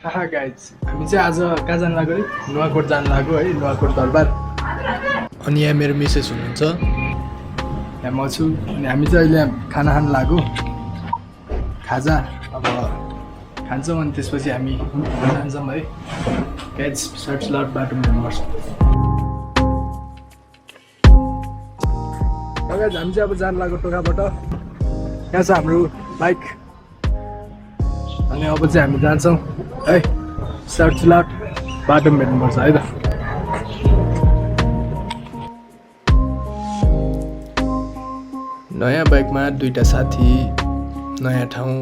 हाहा guys हामी चाहिँ आज कहाँ जानु लाग्यो है नुवाकोट जानु लाग्यो है नुवाकोट दरबार। अनि यहाँ मेरो मिसेस हुनुहुन्छ, यहाँ म छु। अनि हामी चाहिँ अहिले खाना खानु लाग्यो खाजा। अब खान्छौँ अनि त्यसपछि हामी जान्छौँ है गाइज। सर्च लट बाटो हेर्नुपर्छ। गाइज हामी चाहिँ अब जानु लाग्यो टोकाबाट। यहाँ छ हाम्रो बाइक। अनि अब चाहिँ हामी जान्छौँ है सर्च लट बाटोमा भेट्नुपर्छ है त। नयाँ बाइकमा दुईटा साथी नयाँ ठाउँ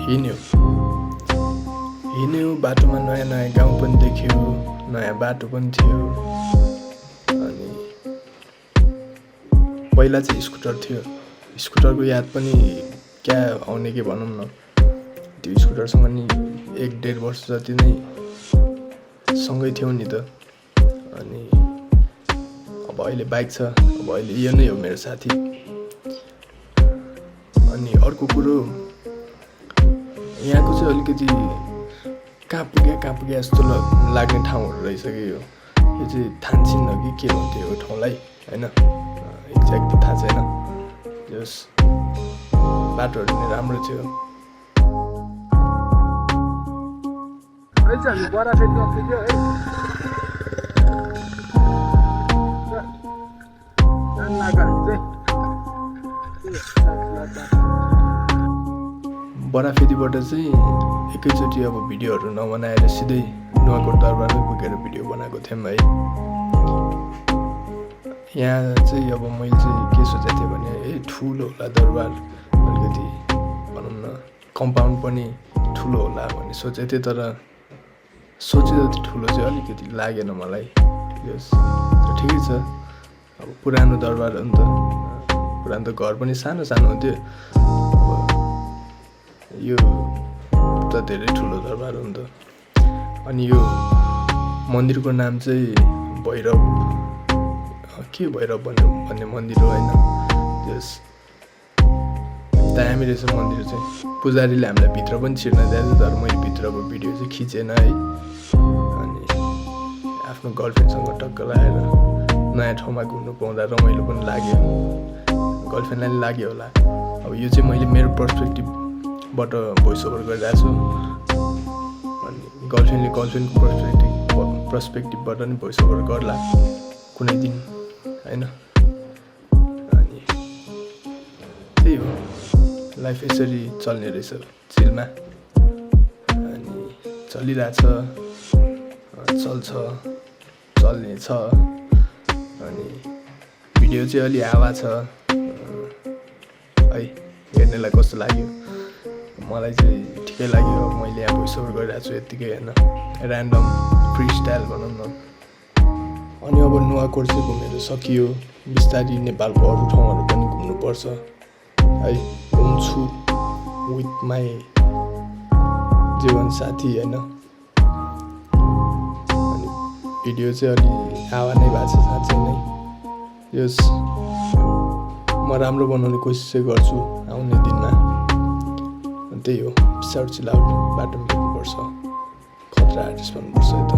हिँड्यो बाटोमा। नयाँ नयाँ गाउँ पनि देख्यो, नयाँ बाटो पनि थियो। अनि पहिला चाहिँ स्कुटर थियो, स्कुटरको याद पनि क्या आउने के भनौँ न। त्यो स्कुटरसँग नि 1-1.5 वर्ष जति नै सँगै थियौँ नि त। अनि अब अहिले बाइक छ, अब अहिले यो नै हो मेरो साथी। अनि अर्को कुरो यहाँको चाहिँ अलिकति कहाँ पुग्यो जस्तो लाग्ने ठाउँहरू रहेछ कि यो चाहिँ थान्सिन हो कि के भन्थ्यो यो ठाउँलाई होइन, एक्ज्याक्टली थाहा छैन। जस बाटोहरू नि राम्रो थियो। हामी बरा फेरि पुग्यो है। बराफेदीबाट चाहिँ एकैचोटि अब भिडियोहरू नबनाएर सिधै नुवाकोट दरबारमै पुगेर भिडियो बनाएको थियौँ है। यहाँ चाहिँ अब मैले चाहिँ के सोचेको थिएँ भने ठुलो होला दरबार, अलिकति भनौँ न कम्पाउन्ड पनि ठुलो होला भन्ने सोचेको थिएँ। तर सोचे जति ठुलो चाहिँ अलिकति लागेन मलाई। यस ठिकै छ, अब पुरानो दरबार हो नि त। पुरानो त घर पनि सानो सानो हुन्थ्यो, यो त धेरै ठुलो दरबार हो नि त। अनि यो मन्दिरको नाम चाहिँ भैरव भन्ने मन्दिर हो होइन। यस दामी रहेछ मन्दिर चाहिँ। पुजारीले हामीलाई भित्र पनि छिर्न दिएको, तर मैले भित्रको भिडियो चाहिँ खिचेन है। अनि आफ्नो गर्लफ्रेन्डसँग टक्क लगाएर नयाँ ठाउँमा घुम्नु पाउँदा रमाइलो पनि लाग्यो, गर्लफ्रेन्डलाई पनि लाग्यो होला। अब यो चाहिँ मैले मेरो पर्सपेक्टिभबाट भोइस ओभर गरिरहेको छु। अनि गर्लफ्रेन्डको पर्सपेक्टिभबाट नि भोइस ओभर गर्ला कुनै दिन होइन। अनि त्यही हो, लाइफ यसरी चल्ने रहेछ चिलमा। अनि चलिरहेछ, चल्नेछ। अनि भिडियो चाहिँ अलि हावा छ है, हेर्नेलाई कस्तो लाग्यो। मलाई चाहिँ ठिकै लाग्यो। मैले यहाँ भोइस ओभर गरिरहेको छु यत्तिकै होइन, ऱ्यान्डम फ्री स्टाइल भनौँ न। अनि अब नुवाकोट चाहिँ घुमेर सकियो, बिस्तारी नेपालको अरू ठाउँहरू पनि घुम्नुपर्छ है। घुम्छु विथ माई जीवन साथी होइन। अनि भिडियो चाहिँ अलि हावा नै भएको छ साँच्चै नै। यस म राम्रो बनाउने कोसिस चाहिँ गर्छु आउने दिनमा। त्यही हो, सर्च लाउड बाटोमा भेट्नुपर्छ, खतरा आर्टिस्ट भन्नुपर्छ है त।